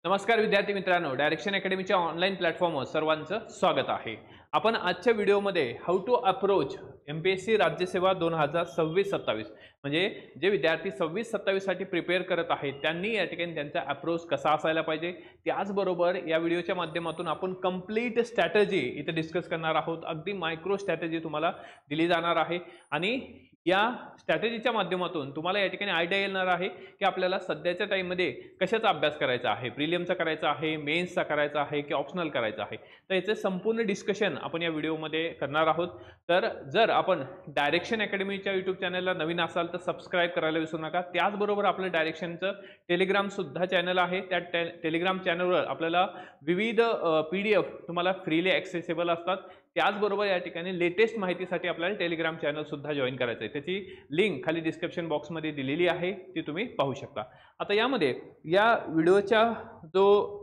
नमस्कार विद्यार्थी मित्रांनो, डायरेक्शन अकॅडमीच्या ऑनलाईन प्लॅटफॉर्मवर सर्वांचं स्वागत आहे। आपण आजच्या व्हिडिओमध्ये हाऊ टू अप्रोच एमपीएससी राज्यसेवा 2026-27 म्हणजे जे विद्यार्थी 26-27 साठी प्रिपेअर करत आहेत त्यांनी या ठिकाणी त्यांचा अप्रोच कसा असायला पाहिजे, त्याचबरोबर या व्हिडिओच्या माध्यमातून आपण कंप्लीट स्ट्रॅटेजी इथे डिस्कस करणार आहोत। अगदी मायक्रो स्ट्रॅटेजी तुम्हाला दिली जाणार आहे आणि या स्ट्रॅटेजीच्या माध्यमातून तुम्हाला या ठिकाणी आयडिया येणार आहे की आपल्याला सध्याच्या टाइममध्ये कशाचा अभ्यास करायचा आहे, प्रिलियमचा करायचा आहे, मेन्सचा करायचा आहे की ऑप्शनल करायचा आहे। तर याचे संपूर्ण डिस्कशन आपण या व्हिडिओमध्ये करणार आहोत। तर जर आपण डायरेक्शन अकॅडमीच्या यूट्यूब चॅनलला नवीन असाल तर सबस्क्राइब करायला विसरू नका। त्याचबरोबर आपलं डायरेक्शनचं टेलिग्राम सुद्धा चॅनल आहे। त्या टेलिग्राम चॅनलवर आपल्याला विविध PDF तुम्हाला फ्रीली ॲक्सेसिबल असतात। त्याचबरोबर या ठिकाणी लेटेस्ट माहितीसाठी आपल्याला टेलिग्राम चॅनल सुद्धा जॉइन करायचं आहे। त्याची लिंक खाली डिस्क्रिप्शन बॉक्समध्ये दिलेली आहे, ती तुम्ही पाहू शकता। आता यामध्ये या व्हिडिओचा जो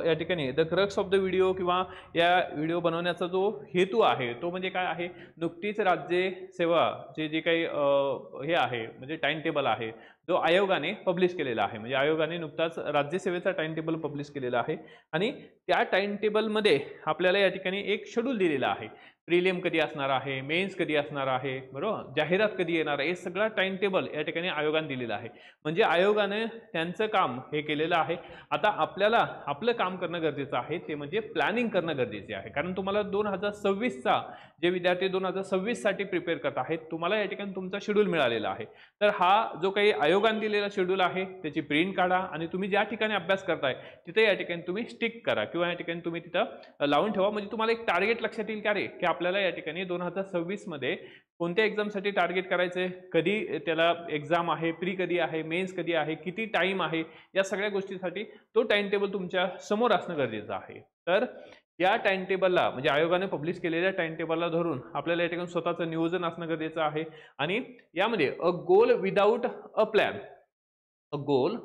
या ठिकाणी the crux of the video किंवा या व्हिडिओ बनवण्याचा जो हेतू आहे तो म्हणजे काय आहे, नुकतीच राज्यसेवा जे काही हे आहे म्हणजे टाइम टेबल आहे जो आयोगाने पब्लिश केलेला आहे। म्हणजे आयोगाने नुकताच राज्यसेवेचा टाइम टेबल पब्लिश केलेला आहे आणि त्या टाइम टेबलमध्ये आपल्याला या ठिकाणी एक शेड्यूल दिलेला आहे। प्रिलियम कधी असणार आहे, मेन्स कधी असणार आहे, बरोबर, जाहिरात कधी येणार आहे, हे सगळा टाइम टेबल या ठिकाणी आयोगाने दिलेला आहे। म्हणजे आयोगाने त्यांचं काम हे केलेलं आहे। आता आपल्याला आपलं काम करणं गरजेचं आहे, ते म्हणजे प्लॅनिंग करणं गरजेचे आहे। कारण तुम्हाला 2026चा जे विद्यार्थी 2026 साठी प्रिपेअर करत आहेत तुम्हाला या ठिकाणी तुमचा शेड्यूल मिळालेला आहे। तर हा जो काही आयोगाने दिलेला शेड्यूल आहे त्याची प्रिंट काढा आणि तुम्ही ज्या ठिकाणी अभ्यास करताय तिथे या ठिकाणी तुम्ही स्टिक करा किंवा या ठिकाणी तुम्ही तिथं लावून ठेवा। म्हणजे तुम्हाला एक टार्गेट लक्षात येईल की आपल्याला या ठिकाणी 2026 मध्ये कोणत्या एक्झामसाठी टार्गेट करायचे, कधी त्याला एक्झाम आहे, प्री कधी आहे, मेन्स कधी आहे, किती टाइम आहे, या सगळ्या गोष्टींसाठी तो टाइम टेबल तुमच्या समोर असणं गरजेचं आहे। तर या टाइम टेबलला म्हणजे आयोगाने पब्लिश केलेल्या टाइम टेबलला धरून आपल्याला या ठिकाणी स्वतःचं नियोजन असणं गरजेचं आहे। आणि यामध्ये a goal without a plan, a goal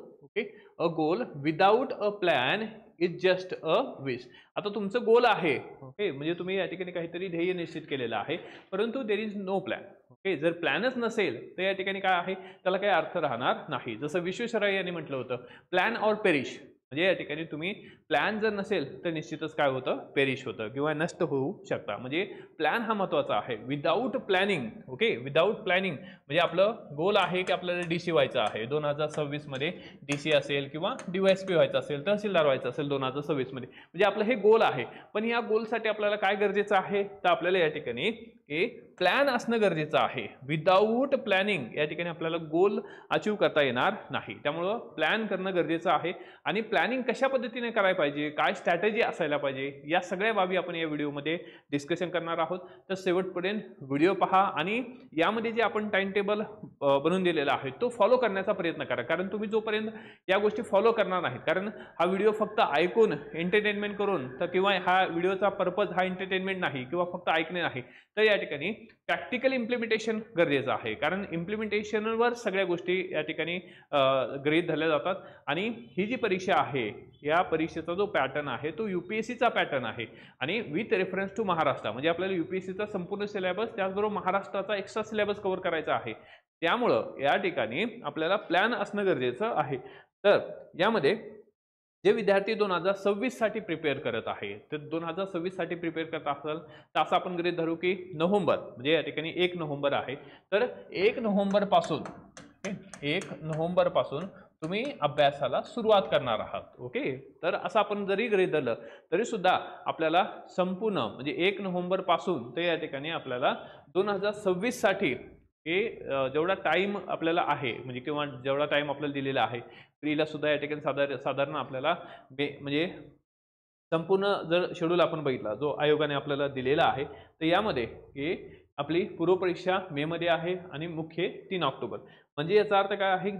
a goal without a plan is just a wish. आता तुमचं गोल आहे म्हणजे तुम्ही या ठिकाणी काहीतरी ध्येय निश्चित केलेलं आहे, परंतु देर इज नो प्लॅन। जर प्लॅनच नसेल तर या ठिकाणी काय आहे, त्याला काही अर्थ राहणार नाही। जसं विश्वेश्वरय्या यांनी म्हटलं होतं, प्लॅन और पेरिश। म्हणजे या ठिकाणी तुम्ही प्लॅन जर नसेल तर निश्चितच काय होतं, पेरिश होतं किंवा नष्ट होऊ शकता। म्हणजे प्लॅन हा महत्त्वाचा आहे। विदाउट प्लॅनिंग, विदाउट प्लॅनिंग म्हणजे आपलं गोल आहे की आपल्याला डीसी व्हायचं आहे 2026 मध्ये, डीसी असेल किंवा डीवायएसपी व्हायचं असेल, तहसीलदार व्हायचं असेल 2026 मध्ये, म्हणजे आपलं हे गोल आहे। पण या गोलसाठी आपल्याला काय गरजेचं आहे, तर आपल्याला या ठिकाणी एक प्लॅन असणं गरजेचं आहे। विदाउट प्लॅनिंग या ठिकाणी आपल्याला गोल अचीव करता येणार नाही। त्यामुळं प्लॅन करणं गरजेचं आहे आणि प्लॅनिंग कशा पद्धतीने करायला पाहिजे, काय स्ट्रॅटेजी असायला पाहिजे, या सगळ्या बाबी आपण या व्हिडिओमध्ये डिस्कशन करणार आहोत। तर शेवटपर्यंत व्हिडिओ पहा आणि यामध्ये जे आपण टाइम टेबल बनवून दिलेला आहे तो फॉलो करण्याचा प्रयत्न करा। कारण तुम्ही जोपर्यंत या गोष्टी फॉलो करणार नाहीत, कारण हा व्हिडिओ फक्त ऐकून एंटरटेनमेंट करून तर किंवा हा व्हिडिओचा पर्पज हा एंटरटेनमेंट नाही किंवा फक्त ऐकणे नाही, तर या ठिकाणी प्रॅक्टिकल इम्प्लिमेंटेशन गरजेचं आहे। कारण इम्प्लिमेंटेशनवर सगळ्या गोष्टी या ठिकाणी गृहीत धरल्या जातात। आणि ही जी परीक्षा आहे या परीक्षेचा जो पॅटर्न आहे तो यूपीएससीचा पॅटर्न आहे आणि विथ रेफरन्स टू महाराष्ट्र। म्हणजे आपल्याला यूपीएससीचा संपूर्ण सिलेबस त्याचबरोबर महाराष्ट्राचा एक्स्ट्रा सिलेबस कव्हर करायचा आहे। त्यामुळं या ठिकाणी आपल्याला प्लॅन असणं गरजेचं आहे। तर यामध्ये जे विद्यार्थी 2026 साठी प्रिपेअर करत आहे, तर 2026 साठी प्रिपेअर करत असाल तर असं आपण गृहीत धरू की नोव्हेंबर म्हणजे या ठिकाणी 1 नोव्हेंबर आहे। तर 1 नोव्हेंबर पासून 1 नोव्हेंबर पासून तुम्ही अभ्यासाला सुरुवात करणार आहात। तर असं आपण जरी गृहीत धरलं तरी सुद्धा आपल्याला संपूर्ण म्हणजे 1 नोव्हेंबर पासून ते या ठिकाणी आपल्याला 2026 साठी हे जेवढा टाइम आपल्याला आहे म्हणजे किंवा जेवढा टाइम आपल्याला दिलेला आहे, प्रीला सुद्धा या ठिकाणी साधारण आपल्याला म्हणजे संपूर्ण जर शेड्यूल आपण बघितला जो आयोगाने आपल्याला दिलेला आहे, तर यामध्ये हे आपली पूर्व परीक्षा मे मध्ये आहे आणि मुख्य 3 ऑक्टोबर। म्हणजे याचा अर्थ काय आहे,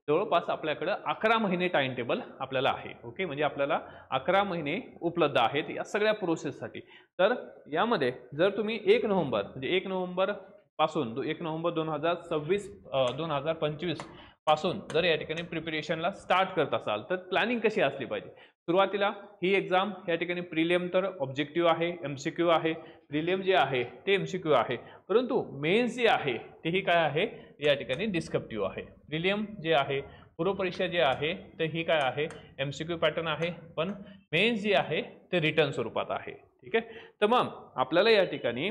जवळपास आपल्याकडे 11 महिने टाइम टेबल आपल्याला आहे। म्हणजे आपल्याला 11 महिने उपलब्ध आहेत या सगळ्या प्रोसेससाठी। तर यामध्ये जर तुम्ही 1 नोव्हेंबर म्हणजे 1 नोव्हेंबर पासून 1 नोव्हेंबर 2025 पासून जर या ठिकाणी प्रिपरेशनला स्टार्ट करत असाल तर प्लॅनिंग कशी असली पाहिजे। सुरुवातीला ही एक्झाम या ठिकाणी प्रिलियम तर ऑब्जेक्टिव्ह आहे, एमसीक्यू आहे। प्रिलियम जे आहे ते एमसीक्यू आहे, परंतु मेन्स जे आहे तेही काय आहे, या ठिकाणी डिस्क्रिप्टिव्ह आहे। प्रिलियम जे आहे पूर्वपरीक्षा जी आहे तर ही काय आहे MCQ पॅटर्न आहे, पण मेन्स जी आहे ते रिटर्न स्वरूपात आहे. ठीक आहे. तर मग आपल्याला या ठिकाणी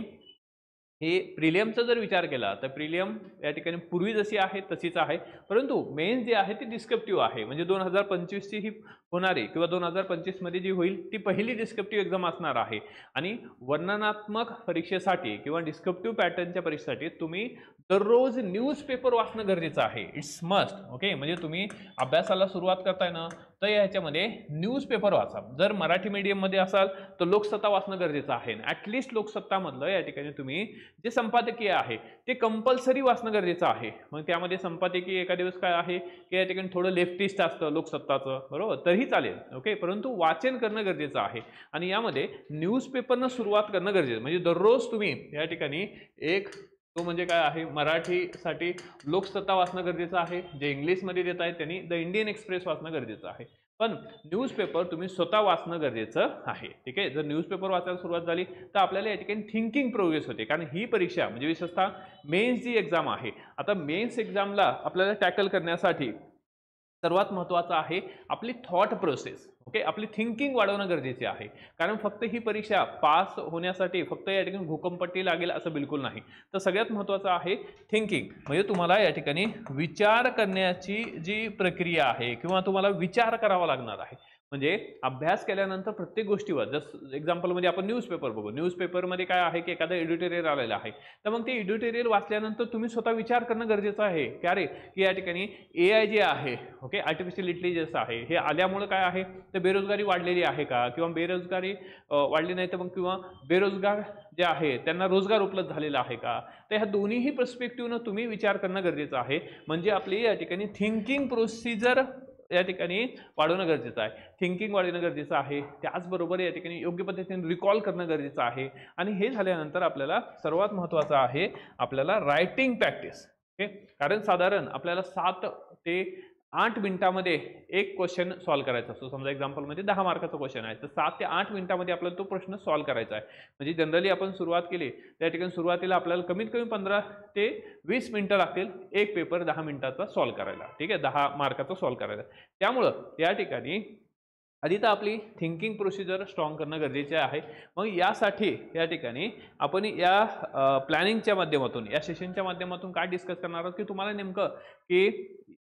हे प्रिलियमचा जर विचार केला तर प्रिलियम या ठिकाणी पूर्वी जशी आहे तशीच आहे, परंतु मेन्स जी आहे ती डिस्क्रिप्टिव्ह आहे. म्हणजे 2025 ची ही होणारी किंवा 2025 मध्ये जी होईल ती पहिली डिस्क्रिप्टिव्ह एक्झाम असणार आहे. आणि वर्णनात्मक परीक्षेसाठी किंवा डिस्क्रिप्टिव्ह पॅटर्नच्या परीक्षेसाठी तुम्ही दररोज न्यूजपेपर वाचणं गरजेचं आहे. It's must. ओके. म्हणजे तुम्ही अभ्यासाला सुरुवात करताय ना तर याच्यामध्ये न्यूजपेपर वाचा. जर मराठी मीडियममध्ये असाल तर लोकसत्ता वाचणं गरजेचं आहे. ॲटलिस्ट लोकसत्तामधलं या ठिकाणी तुम्ही जे संपादकीय आहे ते कंपल्सरी वाचणं गरजेचं आहे. मग त्यामध्ये संपादकीय एका दिवस काय आहे की या ठिकाणी थोडं लेफ्टिस्ट असतं लोकसत्ताचं, बरोबर, तरीही चालेल. ओके. परंतु वाचन करणं गरजेचं आहे आणि यामध्ये न्यूजपेपरनं सुरुवात करणं गरजेचं. म्हणजे दररोज तुम्ही या ठिकाणी एक तो म्हणजे काय आहे मराठीसाठी लोकसत्ता वाचणं गरजेचं आहे. जे इंग्लिशमध्ये देत आहे त्यांनी द इंडियन एक्सप्रेस वाचणं गरजेचं आहे. पण न्यूजपेपर तुम्ही स्वतः वाचणं गरजेचं आहे. ठीक आहे. जर न्यूजपेपर वाचायला सुरुवात झाली तर आपल्याला या ठिकाणी थिंकिंग प्रोग्रेस होते. कारण ही परीक्षा म्हणजे विशेषतः मेन्स जी एक्झाम आहे, आता मेन्स एक्झामला आपल्याला टॅकल करण्यासाठी सर्वात महत्त्वाचं आहे आपली थॉट प्रोसेस. ओके. आपली थिंकिंग वाढवणं गरजेचे आहे. कारण फक्त ही परीक्षा पास होण्यासाठी फक्त या ठिकाणी भूकंपट्टी लागेल असं बिलकुल नाही. तर सगळ्यात महत्त्वाचं आहे थिंकिंग. म्हणजे तुम्हाला या ठिकाणी विचार करण्याची जी प्रक्रिया आहे किंवा तुम्हाला विचार करावा लागणार आहे. म्हणजे अभ्यास केल्यानंतर प्रत्येक गोष्टीवर जसं एक्झाम्पलमध्ये आपण न्यूजपेपर बघू. न्यूजपेपरमध्ये काय आहे की एखादं एडिटोरियल आलेलं आहे, तर मग ते एडिटोरियल वाचल्यानंतर तुम्ही स्वतः विचार करणं गरजेचं आहे की अरे की या ठिकाणी AI जे आहे, ओके, आर्टिफिशियल इंटेलिजन्स आहे, हे आल्यामुळे काय आहे तर बेरोजगारी वाढलेली आहे का, किंवा बेरोजगारी वाढली नाही तर मग किंवा बेरोजगार जे आहे त्यांना रोजगार उपलब्ध झालेला आहे का. तर ह्या दोन्हीही पर्स्पेक्टिव्हनं तुम्ही विचार करणं गरजेचं आहे. म्हणजे आपली या ठिकाणी थिंकिंग प्रोसिजर या ठिकाणी वाढवणं गरजेचं आहे. थिंकिंग वाढवणं गरजेचं आहे. त्याचबरोबर या ठिकाणी योग्य पद्धतीने रिकॉल करणं गरजेचं आहे. आणि हे झाल्यानंतर आपल्याला सर्वात महत्त्वाचं आहे आपल्याला रायटिंग प्रॅक्टिस. ओके. कारण साधारण आपल्याला 7 ते 8 मिनिटामध्ये एक क्वेश्चन सॉल्व्ह करायचा असतो. समजा एक्झाम्पलमध्ये 10 मार्काचा क्वेश्चन आहे तर 7 ते 8 मिनिटामध्ये आपल्याला तो प्रश्न सॉल्व्ह करायचा आहे. म्हणजे जनरली आपण सुरुवात केली त्या ठिकाणी सुरुवातीला आपल्याला कमीत कमी 15 ते 20 मिनिटं लागतील एक पेपर 10 मिनिटाचा सॉल्व्ह करायला. ठीक आहे. 10 मार्काचा सॉल्व्ह करायला. त्यामुळं या ठिकाणी आधी तर आपली थिंकिंग प्रोसिजर स्ट्रॉंग करणं गरजेचे आहे. मग यासाठी या ठिकाणी आपण या प्लॅनिंगच्या माध्यमातून या सेशनच्या माध्यमातून काय डिस्कस करणार आहोत की तुम्हाला नेमकं की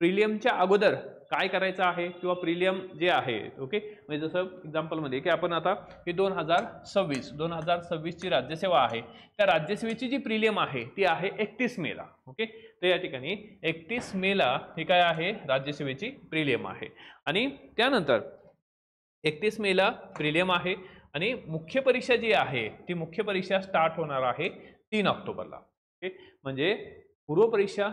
प्रिलियमच्या अगोदर काय करायचं आहे किंवा प्रिलियम जे आहे, ओके, म्हणजे जसं एक्झाम्पलमध्ये की आपण आता ही 2026 ची राज्यसेवा आहे, त्या राज्यसेवेची जी प्रिलियम आहे ती आहे 31 मेला. ओके. तर या ठिकाणी 31 मेला ही काय आहे राज्यसेवेची प्रिलियम आहे. आणि त्यानंतर 31 मेला प्रिलियम आहे आणि मुख्य परीक्षा जी आहे ती मुख्य परीक्षा स्टार्ट होणार आहे 3 ऑक्टोबरला. ओके. म्हणजे पूर्वपरीक्षा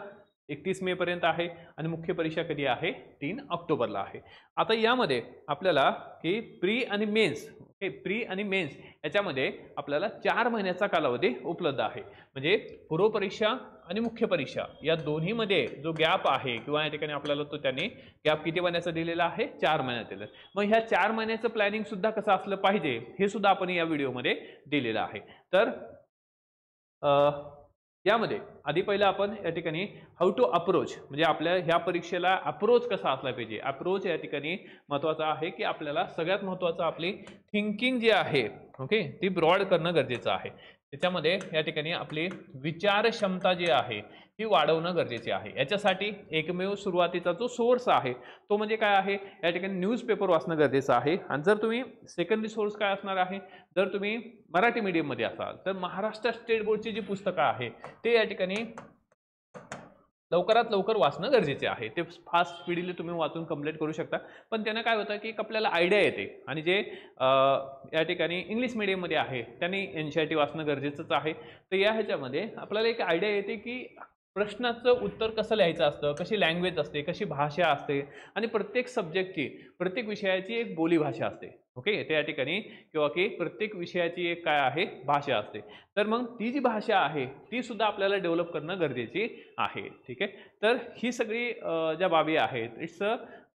31 मे पर्यंत आहे आणि मुख्य परीक्षा कधी आहे 3 ऑक्टोबरला आहे. आता यामध्ये आपल्याला की प्री आणि मेन्स, ओके, प्री आणि मेन्स याच्यामध्ये आपल्याला 4 महिन्याचा कालावधी उपलब्ध आहे. म्हणजे पूर्वपरीक्षा आणि मुख्य परीक्षा या दोन्हीमध्ये जो गॅप आहे किंवा या ठिकाणी आपल्याला तो त्यांनी गॅप किती महिन्याचा दिलेला आहे 4 महिन्यात दिलं. मग ह्या 4 महिन्याचं प्लॅनिंग सुद्धा कसं असलं पाहिजे हे सुद्धा आपण या व्हिडिओमध्ये दिलेलं आहे. तर यामध्ये आधी पहिलं आपण या ठिकाणी हाऊ टू अप्रोच म्हणजे आपल्या ह्या परीक्षेला अप्रोच कसा असला पाहिजे. अप्रोच या ठिकाणी महत्त्वाचा आहे की आपल्याला सगळ्यात महत्त्वाचं आपली थिंकिंग जी आहे, ओके, ती ब्रॉड करणं गरजेचं आहे. त्याच्यामध्ये या ठिकाणी आपली विचार क्षमता जी आहे ती वाढवणं गरजेचे आहे. याच्यासाठी एकमेव सुरुवातीचा जो सोर्स आहे तो म्हणजे काय आहे या ठिकाणी न्यूजपेपर वाचणं गरजेचं आहे. आणि जर तुम्ही सेकंडरी सोर्स काय असणार आहे, जर तुम्ही मराठी मीडियममध्ये असाल तर महाराष्ट्र स्टेट बोर्डची जी पुस्तकं आहे ते या ठिकाणी लवकरात लवकर वाचणं गरजेचे आहे. ते फास्ट स्पीडीली तुम्ही वाचून कंप्लीट करू शकता. पण त्यानं काय होतं की आपल्याला आयडिया येते. आणि जे या ठिकाणी इंग्लिश मीडियममध्ये आहे त्यांनी NCERT वाचणं गरजेचंच आहे. तर या ह्याच्यामध्ये आपल्याला एक आयडिया येते की प्रश्नाचं उत्तर कसं लिहायचं असतं, कशी लँग्वेज असते, कशी भाषा असते आणि प्रत्येक सब्जेक्टची प्रत्येक विषयाची एक बोलीभाषा असते. ओके. त्या ठिकाणी किंवा की प्रत्येक विषयाची एक काय आहे भाषा असते. तर मग ती जी भाषा आहे ती सुद्धा आपल्याला डेव्हलप करणं गरजेची आहे. ठीक आहे. तर ही सगळी ज्या बाबी आहेत इट्स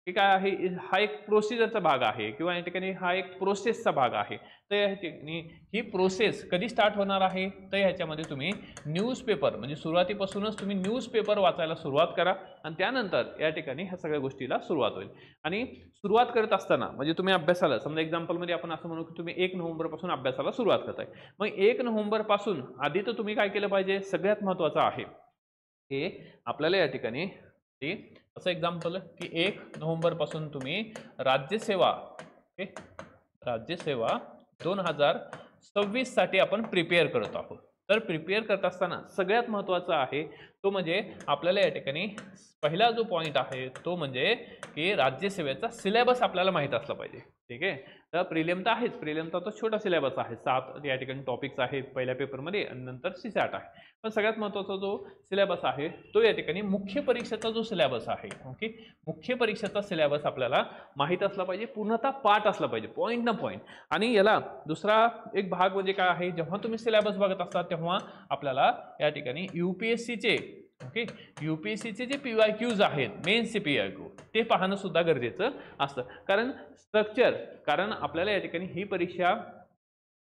की काय आहे, हा एक प्रोसिजरचा भाग आहे किंवा या ठिकाणी हा एक प्रोसेसचा भाग आहे. तर या ठिकाणी ही प्रोसेस कधी स्टार्ट होणार आहे, तर ह्याच्यामध्ये तुम्ही न्यूजपेपर म्हणजे सुरुवातीपासूनच तुम्ही न्यूजपेपर वाचायला सुरुवात करा आणि त्यानंतर या ठिकाणी ह्या सगळ्या गोष्टीला सुरुवात होईल. आणि सुरुवात करत असताना म्हणजे तुम्ही अभ्यासाला समजा एक्झाम्पलमध्ये आपण असं म्हणू की तुम्ही 1 नोव्हेंबरपासून अभ्यासाला सुरुवात करताय. मग 1 नोव्हेंबरपासून आधी तर तुम्ही काय केलं पाहिजे, सगळ्यात महत्त्वाचं आहे हे आपल्याला या ठिकाणी ते असं एक्झाम्पल की 1 नोव्हेंबरपासून तुम्ही राज्यसेवा ओके राज्यसेवा 2026 साठी आपण प्रिपेअर करत आहोत. तर प्रिपेअर करत असताना सगळ्यात महत्त्वाचं आहे तो म्हणजे आपल्याला या ठिकाणी पहिला जो पॉईंट आहे तो म्हणजे की राज्यसेवेचा सिलेबस आपल्याला माहीत असला पाहिजे. ठीक आहे. तर प्रिलिम तर आहेच, प्रिलिमचा तो छोटा सिलेबस आहे, 7 या ठिकाणी टॉपिक्स आहेत पहिल्या पेपरमध्ये आणि नंतर CSAT आहे. पण सगळ्यात महत्त्वाचा जो सिलेबस आहे तो या ठिकाणी मुख्य परीक्षेचा जो सिलेबस आहे ओके मुख्य परीक्षेचा सिलेबस आपल्याला माहीत असला पाहिजे, पूर्णतः पाठ असला पाहिजे पॉईंट ना पॉईंट. आणि याला दुसरा एक भाग म्हणजे काय आहे, जेव्हा तुम्ही सिलेबस बघत असता तेव्हा आपल्याला या ठिकाणी UPSCचे ओके UPSCचे जे PYQs आहेत मेन्सचे PYQ ते पाहणं सुद्धा गरजेचं असतं. कारण आपल्याला या ठिकाणी ही परीक्षा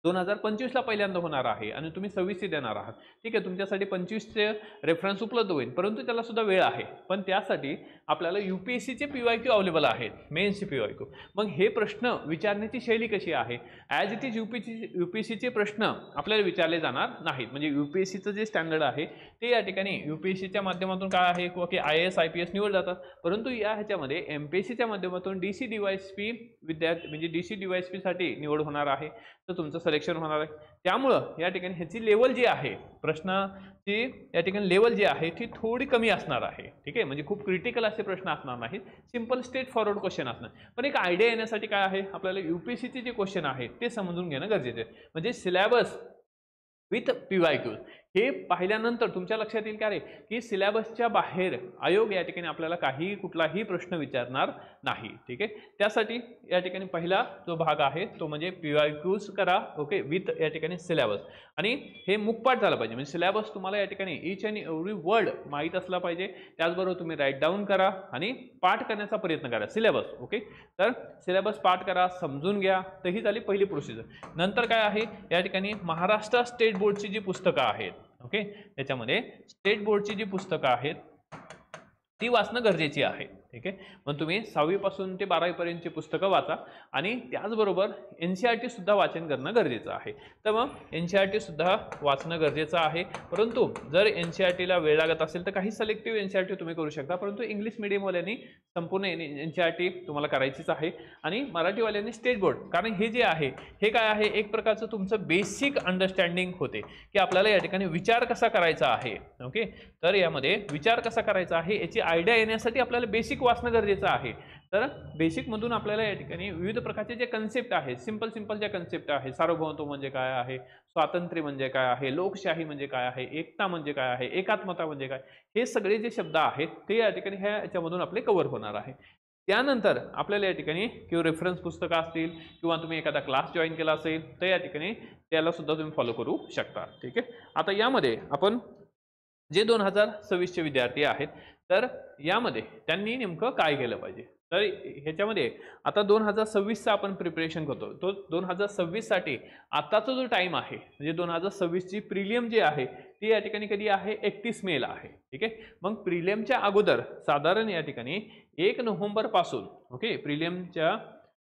2025 ला पहिल्यांदा होणार आहे आणि तुम्ही 26 देणार आहात. ठीक आहे, तुमच्यासाठी 25चे रेफरन्स उपलब्ध होईल, परंतु त्याला सुद्धा वेळ आहे. पण त्यासाठी आपल्याला UPSCचे PYQ अवेलेबल आहेत, मेन्सचे PYQ. मग हे प्रश्न विचारण्याची शैली कशी आहे, ॲज इट इज UPSCचे प्रश्न आपल्याला विचारले जाणार नाहीत. म्हणजे UPSCचं जे स्टँडर्ड आहे ते या ठिकाणी UPSCच्या माध्यमातून काय आहे किंवा की IAS IPS निवड जातात, परंतु या ह्याच्यामध्ये MPSCच्या माध्यमातून DC DYSP विद्यार्थी म्हणजे DC DYSP साठी निवड होणार आहे. तर तुमचं सिलेक्शन होणार आहे. त्यामुळं या ठिकाणी ह्याची लेवल जी आहे प्रश्नाची या ठिकाणी लेवल जी आहे ती थोडी कमी असणार आहे. ठीक आहे, म्हणजे खूप क्रिटिकल असे प्रश्न असणार नाहीत, सिंपल स्ट्रेट फॉरवर्ड क्वेश्चन असणार. पण एक आयडिया येण्यासाठी काय आहे, आपल्याला UPSCचे जे क्वेश्चन आहेत ते समजून घेणं गरजेचं आहे. म्हणजे सिलेबस विथ PYQ हे पाहिल्यानंतर तुमच्या लक्षात येईल काय की सिलेबसच्या बाहेर आयोग या ठिकाणी आपल्याला कुठलाही प्रश्न विचारणार नाही. ठीक आहे, त्यासाठी या ठिकाणी पहिला जो भाग आहे तो म्हणजे PYQs करा ओके विथ या ठिकाणी सिलेबस. आणि हे मुखपाठ झालं पाहिजे, म्हणजे सिलेबस तुम्हाला या ठिकाणी ईच अँड एव्हरी वर्ड माहीत असला पाहिजे. त्याचबरोबर तुम्ही राईट डाऊन करा आणि पाठ करण्याचा प्रयत्न करा सिलेबस. ओके, तर सिलेबस पाठ करा, समजून घ्या. तर ही झाली पहिली प्रोसिजर. नंतर काय आहे, या ठिकाणी महाराष्ट्र स्टेट बोर्डची जी पुस्तकं आहेत ओके त्याच्यामध्ये स्टेट बोर्डची जी पुस्तकं आहेत ती वाचणं गरजेची आहे. ठीक आहे, मग तुम्ही 6वी पासून ते 12वी पर्यंतची पुस्तकं वाचा आणि त्याचबरोबर NCERT सुद्धा वाचन करणं गरजेचं आहे. तर मग NCERT सुद्धा वाचणं गरजेचं आहे. परंतु जर NCERTला वेळ लागत असेल तर काही सिलेक्टिव्ह NCERT तुम्ही करू शकता, परंतु इंग्लिश मीडियमवाल्यांनी संपूर्ण NCERT तुम्हाला करायचीच आहे आणि मराठीवाल्यांनी स्टेट बोर्ड. कारण हे जे आहे हे काय आहे, एक प्रकारचं तुमचं बेसिक अंडरस्टँडिंग होते की आपल्याला या ठिकाणी विचार कसा करायचा आहे. ओके, तर यामध्ये विचार कसा करायचा आहे याची आयडिया येण्यासाठी आपल्याला बेसिक वाचणं गरजेचं आहे. तर बेसिक मधून आपल्याला या ठिकाणी विविध प्रकारचे जे कन्सेप्ट आहेत, सिंपल ज्या कन्सेप्ट आहेत, सार्वभौमत्व म्हणजे काय आहे, स्वातंत्र्य म्हणजे काय आहे, लोकशाही म्हणजे काय आहे, एकता म्हणजे काय आहे, एकात्मता म्हणजे काय, हे सगळे जे शब्द आहेत ते या ठिकाणी ह्याच्यामधून आपले कव्हर होणार आहे. त्यानंतर आपल्याला या ठिकाणी किंवा रेफरन्स पुस्तकं असतील किंवा तुम्ही एखादा क्लास जॉईन केला असेल तर या ठिकाणी त्याला सुद्धा तुम्ही फॉलो करू शकता. ठीक आहे, आता यामध्ये आपण जे 2026चे विद्यार्थी आहेत तर यामध्ये त्यांनी नेमकं काय केलं पाहिजे, तर ह्याच्यामध्ये आता 2026चा आपण प्रिपरेशन करतो. तो 2026 साठी आताचा जो टाइम आहे म्हणजे 2026ची प्रिलियम जी आहे ती या ठिकाणी कधी आहे, 31 मेला आहे. ठीक आहे, मग प्रिलियमच्या अगोदर साधारण या ठिकाणी 1 नोव्हेंबर पासून ओके प्रिलियमच्या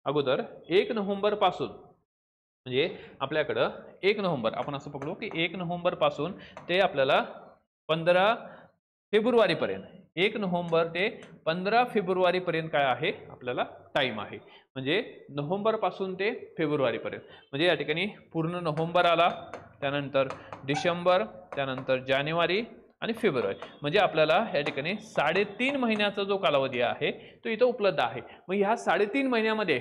अगोदर 1 नोव्हेंबर पासून म्हणजे आपल्याकडं 1 नोव्हेंबर आपण असं पकडू की 1 नोव्हेंबर पासून ते आपल्याला 15 फेब्रुवारी पर्यंत 1 नोव्हेंबर ते 15 फेब्रुवारी पर्यंत काय आहे आपल्याला टाइम आहे. म्हणजे नोव्हेंबर पासून ते फेब्रुवारी पर्यंत म्हणजे या ठिकाणी पूर्ण नोव्हेंबर आला, त्यानंतर डिसेंबर, त्यानंतर जानेवारी आणि फेब्रुवारी म्हणजे आपल्याला या ठिकाणी 3.5 महिन्याचा जो कालावधी आहे तो इथं उपलब्ध आहे. मग ह्या 3.5 महिन्यामध्ये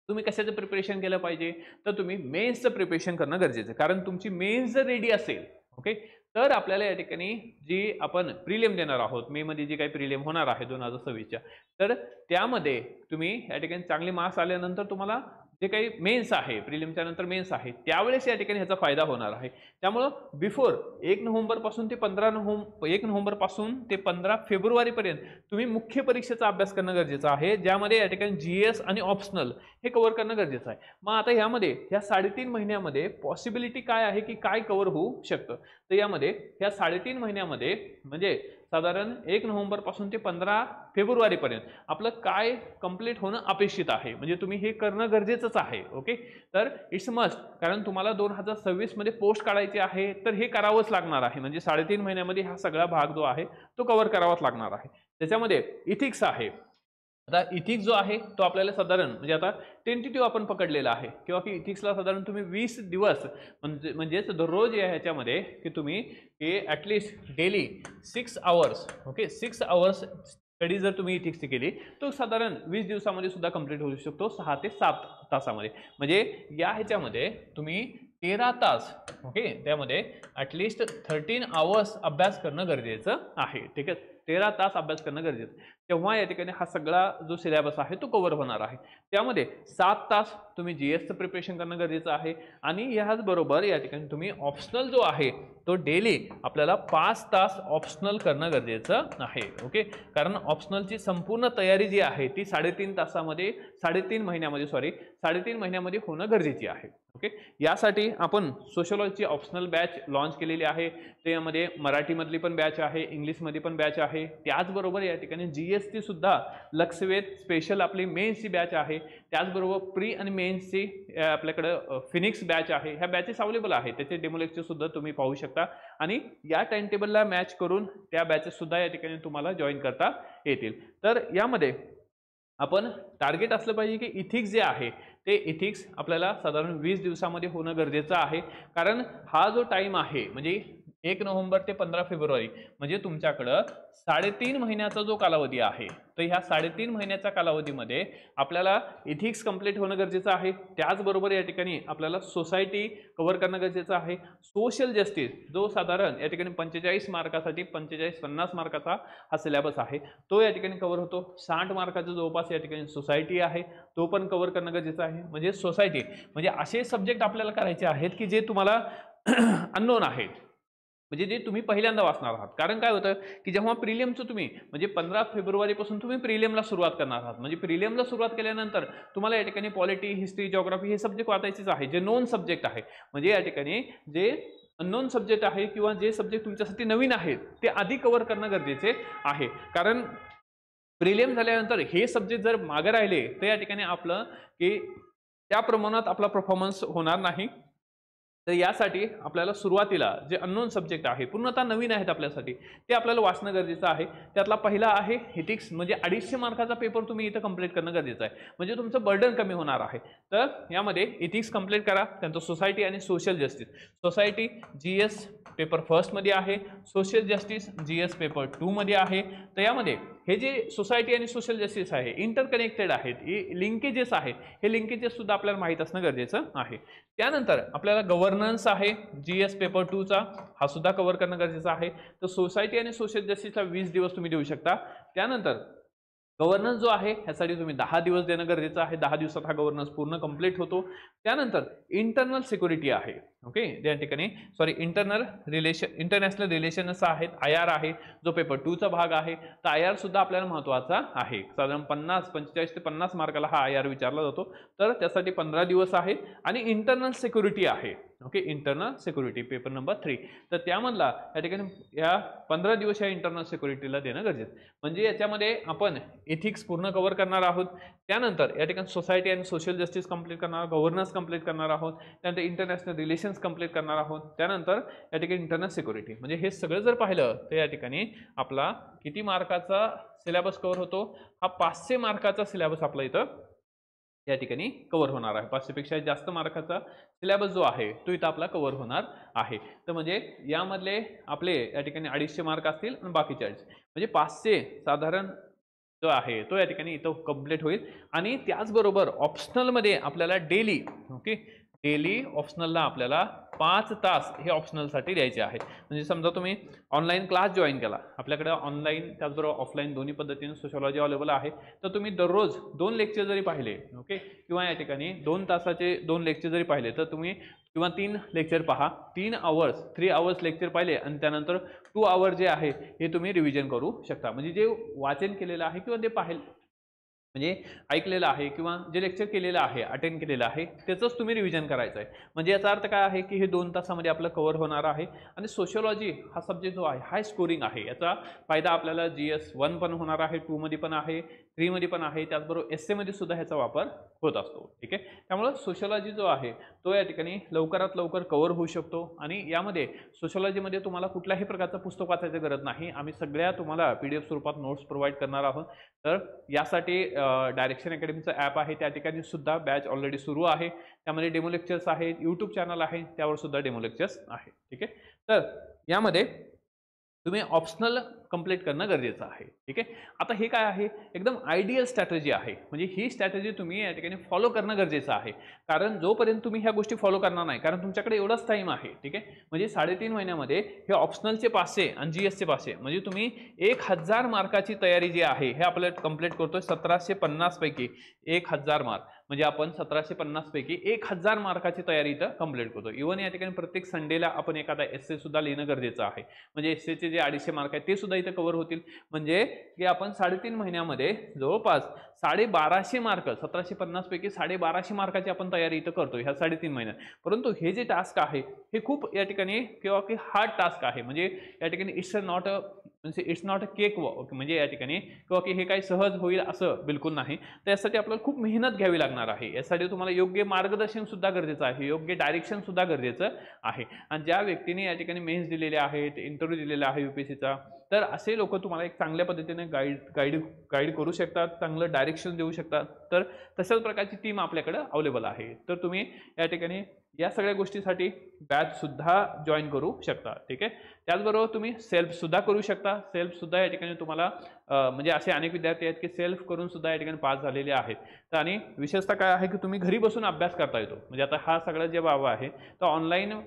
तुम्ही कशाचं प्रिपरेशन केलं पाहिजे, तर तुम्ही मेन्सचं प्रिपरेशन करणं गरजेचं आहे. कारण तुमची मेन्स जर रेडी असेल ओके तर आपल्याला या ठिकाणी जी आपण प्रिलिम देणार आहोत मे मध्ये जी काही प्रिलिम होणार आहे 2026च्या तर त्यामध्ये तुम्ही या ठिकाणी चांगले मार्क्स आल्यानंतर तुम्हाला जे काही मेन्स आहे, प्रिलिमच्या नंतर मेन्स आहे, त्यावेळेस या ठिकाणी ह्याचा फायदा होणार आहे. त्यामुळं बिफोर 1 नोव्हेंबरपासून ते 1 नोव्हेंबरपासून ते 15 फेब्रुवारीपर्यंत तुम्ही मुख्य परीक्षेचा अभ्यास करणं गरजेचं आहे, ज्यामध्ये या ठिकाणी GS आणि ऑप्शनल हे कव्हर करणं गरजेचं आहे. मग आता ह्यामध्ये ह्या 3.5 महिन्यामध्ये पॉसिबिलिटी काय आहे की काय कव्हर होऊ शकतं? तर यामध्ये ह्या 3.5 महिन्यामध्ये म्हणजे साधारण 1 नोव्हेंबरपासून ते 15 फेब्रुवारीपर्यंत आपलं काय कंप्लीट होणं अपेक्षित आहे, म्हणजे तुम्ही हे करणं गरजेचंच आहे. ओके, तर इट्स मस्ट, कारण तुम्हाला 2026 मध्ये पोस्ट काढायची आहे तर हे करावंच लागणार आहे. म्हणजे 3.5 महिन्यामध्ये हा सगळा भाग जो आहे तो कव्हर करावाच लागणार आहे. त्याच्यामध्ये इथिक्स आहे. आता इथिक्स जो आहे तो आपल्याला साधारण म्हणजे आता टेंटेटिव्ह आपण पकडलेला आहे, किंवा की इथिक्सला साधारण तुम्ही 20 दिवस म्हणजेच दररोज या ह्याच्यामध्ये की तुम्ही हे at least daily 6 hours, okay 6 hours study जर तुम्ही इथिक्सची केली तो साधारण 20 दिवसामध्ये सुद्धा कंप्लीट होऊ शकतो, 6 ते 7 तासामध्ये. म्हणजे या ह्याच्यामध्ये तुम्ही 13 तास, ओके, त्यामध्ये ॲटलिस्ट 13 आवर्स अभ्यास करणं गरजेचं आहे. ठीक आहे, 13 तास अभ्यास करणं गरजेचं, तेव्हा या ठिकाणी हा सगळा जो सिलेबस आहे तो कव्हर होणार आहे. त्यामध्ये 7 तास तुम्ही GSचं प्रिपरेशन करणं गरजेचं आहे, आणि ह्याचबरोबर या ठिकाणी तुम्ही ऑप्शनल जो आहे तो डेली आपल्याला 5 तास ऑप्शनल करणं गरजेचं आहे. ओके, कारण ऑप्शनलची संपूर्ण तयारी जी आहे ती 3.5 महिन्यामध्ये होणं गरजेची आहे. ओके, यासाठी आपण सोशलॉजीची ऑप्शनल बॅच लॉन्च केलेली आहे. त्यामध्ये मराठीमधली पण बॅच आहे, इंग्लिशमध्ये पण बॅच आहे. त्याचबरोबर या ठिकाणी GSची सुद्धा लक्षवेध स्पेशल आपली मेन्सची बॅच आहे. त्याचबरोबर प्री आणि मेन्सची आपल्याकडं फिनिक्स बॅच आहे. ह्या बॅचेस अवेलेबल आहे, त्याचे डेमो लेक्चर सुद्धा तुम्ही पाहू शकता, आणि या टाइम टेबलला मॅच करून त्या बॅचेस सुद्धा या ठिकाणी तुम्हाला जॉईन करता येतील. तर यामध्ये आपण टार्गेट असलं पाहिजे की इथिक्स जे आहे ते इथिक्स आपल्याला साधारण 20 दिवसामध्ये होणं गरजेचं आहे. कारण हा जो टाइम आहे म्हणजे 1 नोव्हेंबर ते 15 फेब्रुवारी म्हणजे तुमच्याकडं 3.5 महिन्याचा जो कालावधी आहे, तर ह्या 3.5 महिन्याच्या कालावधीमध्ये आपल्याला इथिक्स कंप्लीट होणं गरजेचं आहे. त्याचबरोबर या ठिकाणी आपल्याला सोसायटी कव्हर करणं गरजेचं आहे. सोशल जस्टिस जो साधारण या ठिकाणी 45 मार्कासाठी 45-50 मार्काचा हा सिलेबस आहे तो या ठिकाणी कव्हर होतो. 60 मार्काचा जवळपास या ठिकाणी सोसायटी आहे तो पण कव्हर करणं गरजेचं आहे. म्हणजे सोसायटी म्हणजे असे सब्जेक्ट आपल्याला करायचे आहेत की जे तुम्हाला अननोन आहेत, म्हणजे जे तुम्ही पहिल्यांदा वाचणार आहात. कारण काय होतं की जेव्हा प्रिलियमचं तुम्ही म्हणजे 15 फेब्रुवारीपासून तुम्ही प्रिलियमला सुरुवात करणार आहात, म्हणजे प्रिलियमला सुरुवात केल्यानंतर तुम्हाला या ठिकाणी पॉलिटी, हिस्ट्री, जिओग्राफी हे सब्जेक्ट वाचायचेच आहे जे नोन सब्जेक्ट आहे. म्हणजे या ठिकाणी जे अननोन सब्जेक्ट आहे किंवा जे सब्जेक्ट तुमच्यासाठी नवीन आहेत ते आधी कव्हर करणं गरजेचे आहे. कारण प्रिलियम झाल्यानंतर हे सब्जेक्ट जर मागे राहिले तर या ठिकाणी आपलं की त्या प्रमाणात आपला परफॉर्मन्स होणार नाही. तर यासाठी आपल्याला सुरुवातीला जे अननोन सब्जेक्ट आहे, पूर्णतः नवीन आहेत आपल्यासाठी, ते आपल्याला वाचणं गरजेचं आहे. त्यातला पहिला आहे इथिक्स, म्हणजे 250 मार्काचा पेपर तुम्ही इथं कंप्लीट करणं गरजेचं आहे, म्हणजे तुमचं बर्डन कमी होणार आहे. तर यामध्ये इथिक्स कंप्लीट करा. त्यानंतर सोसायटी आणि social justice. Society GS paper फर्स्टमध्ये आहे, सोशल जस्टिस GS पेपर 2 मध्ये आहे. तर यामध्ये हे जे सोसायटी आणि सोशल जस्टिस आहे इंटरकनेक्टेड आहेत, लिंकेजेस आहेत, हे लिंकेजेस सुद्धा आपल्याला माहीत असणं गरजेचं आहे. त्यानंतर आपल्याला गव्हर्नन्स आहे GS पेपर 2 चा, हा सुद्धा कव्हर करणं गरजेचं आहे. तर सोसायटी आणि सोशल जस्टिसला 20 दिवस तुम्ही देऊ शकता. त्यानंतर गव्हर्नन्स जो आहे ह्यासाठी तुम्ही 10 दिवस देणं गरजेचं आहे. 10 दिवसात हा गव्हर्नन्स पूर्ण कंप्लीट होतो. त्यानंतर इंटरनल सिक्युरिटी आहे, ओके, त्या ठिकाणी इंटरनॅशनल रिलेशन्स आहेत, IR आहे जो पेपर 2 चा भाग आहे. तर IR सुद्धा आपल्याला महत्त्वाचा आहे. साधारण 45 ते 50 मार्काला हा IR विचारला जातो, तर त्यासाठी 15 दिवस आहेत. आणि इंटरनल सिक्युरिटी आहे, okay, internal security paper number 3. तर त्यामधला या ठिकाणी या 15 दिवस या इंटरनल सिक्युरिटीला देणं गरजेचं. म्हणजे याच्यामध्ये आपण इथिक्स पूर्ण कव्हर करणार आहोत. त्यानंतर या ठिकाणी सोसायटी आणि सोशल जस्टिस कंप्लीट करणार, गव्हर्नन्स कंप्लीट करणार आहोत. त्यानंतर इंटरनॅशनल रिलेशन्स कंप्लीट करणार आहोत. त्यानंतर या ठिकाणी इंटरनल सिक्युरिटी. म्हणजे हे सगळं जर पाहिलं तर या ठिकाणी आपला किती मार्काचा सिलेबस कव्हर होतो? हा 500 मार्काचा सिलेबस आपला इथं या ठिकाणी कव्हर होणार आहे. 500 पेक्षा जास्त मार्काचा सिलेबस जो आहे तो इथं आपला कव्हर होणार आहे. तर म्हणजे यामधले आपले या ठिकाणी 250 मार्क असतील आणि बाकीचे 250, म्हणजे 500 साधारण जो आहे तो या ठिकाणी इथं कंप्लीट होईल. आणि त्याचबरोबर ऑप्शनलमध्ये आपल्याला डेली, ओके, डेली ऑप्शनलला आपल्याला 5 तास हे ऑप्शनलसाठी द्यायचे आहेत. म्हणजे समजा तुम्ही ऑनलाईन क्लास जॉईन केला, आपल्याकडे ऑनलाईन त्याचबरोबर ऑफलाईन दोन्ही पद्धतीने सोशॉलॉजी अवेलेबल आहे, तर तुम्ही दररोज 2 लेक्चर जरी पाहिले, ओके, किंवा या ठिकाणी 2 तासाचे 2 लेक्चर जरी पाहिले, तर तुम्ही किंवा 3 लेक्चर पहा, 3 आवर्स लेक्चर पाहिले आणि त्यानंतर 2 आवर जे आहे हे तुम्ही रिव्हिजन करू शकता. म्हणजे जे वाचन केलेलं आहे किंवा ते म्हणजे ऐकलेलं आहे किंवा जे लेक्चर केलेलं आहे, अटेंड केलेलं आहे, त्याचंच तुम्ही रिव्हिजन करायचं आहे. म्हणजे याचा अर्थ काय आहे की हे 2 तासामध्ये आपलं कव्हर होणार आहे. आणि सोशियोलॉजी हा सब्जेक्ट जो आहे हाय स्कोरिंग आहे, याचा फायदा आपल्याला GS1 पण होणार आहे, 2 मध्ये पण आहे, 3 मध्ये पण आहे, त्याचबरोबर एसए मध्ये सुद्धा ह्याचा वापर होत असतो. ठीक आहे, त्यामुळे सोशियोलॉजी जो आहे तो या ठिकाणी लवकरात लवकर कव्हर होऊ शकतो. आणि यामध्ये सोशियोलॉजीमध्ये तुम्हाला कुठल्याही प्रकारचं पुस्तक वाचायची गरज नाही, आम्ही सगळ्या तुम्हाला PDF स्वरूपात नोट्स प्रोव्हाइड करणार आहोत. तर यासाठी डायरेक्शन अकॅडमीचं ॲप आहे, त्या ठिकाणी सुद्धा बॅच ऑलरेडी सुरू आहे. त्यामध्ये डेमो लेक्चर्स आहेत, यूट्यूब चॅनल आहे, त्यावर सुद्धा डेमो लेक्चर्स आहे. ठीक आहे, तर यामध्ये तुम्ही ऑप्शनल कंप्लीट करणं गरजेचं आहे. ठीक आहे, आता हे काय आहे, एकदम आयडियल स्ट्रॅटेजी आहे. म्हणजे ही स्ट्रॅटेजी तुम्ही या ठिकाणी फॉलो करणं गरजेचं आहे. कारण जोपर्यंत तुम्ही ह्या गोष्टी फॉलो करणार नाही, कारण तुमच्याकडे एवढाच टाईम आहे. ठीक आहे, म्हणजे 3.5 महिन्यामध्ये हे ऑप्शनलचे 500 आणि GSचे 500, म्हणजे तुम्ही 1000 मार्काची तयारी जी आहे हे आपल्याला कंप्लीट करतोय. 1750 पैकी 1000 मार्क, म्हणजे आपण 1750 पैकी 1000 मार्काची तयारी इथं कंप्लीट करतो. इव्हन या ठिकाणी प्रत्येक संडेला आपण एखादा एस्से सुद्धा लिहिणं गरजेचं आहे. म्हणजे एस्सेचे जे 250 मार्क आहेत ते सुद्धा इथं कव्हर होतील. म्हणजे की आपण 3.5 महिन्यामध्ये जवळपास 1250 मार्क, 1750 पैकी 1250 मार्काची आपण तयारी इथं करतो ह्या 3.5 महिन्यात. परंतु हे जे टास्क आहे हे खूप या ठिकाणी किंवा की हार्ड टास्क आहे. म्हणजे या ठिकाणी it's not a cake walk, म्हणजे या ठिकाणी किंवा की हे काही सहज होईल असं बिलकुल नाही. त्यासाठी आपल्याला खूप मेहनत घ्यावी लागणार आहे. यासाठी तुम्हाला योग्य मार्गदर्शन सुद्धा गरजेचं आहे, योग्य डायरेक्शन सुद्धा गरजेचं आहे. आणि ज्या व्यक्तीने या ठिकाणी मेन्स दिलेले आहेत, इंटरव्ह्यू दिलेला आहे UPSCचा, तर असे लोक तुम्हाला एक चांगल्या पद्धतीने गाईड करू शकतात, चांगलं डायरेक्शन देऊ शकतात. तर तशाच प्रकारची टीम आपल्याकडे अवेलेबल आहे. तर तुम्ही या ठिकाणी या सगळ्या गोष्टीसाठी बॅच सुद्धा जॉईन करू शकता. ठीक आहे, त्याचबरोबर तुम्ही सेल्फ सुद्धा करू शकता. सेल्फ सुद्धा या ठिकाणी तुम्हाला म्हणजे असे अनेक विद्यार्थी आहेत की सेल्फ करून सुद्धा या ठिकाणी पास झालेले आहेत. तर आणि विशेषतः काय आहे की तुम्ही घरी बसून अभ्यास करता येतो. म्हणजे आता हा सगळा जे बाबा आहे तो ऑनलाईन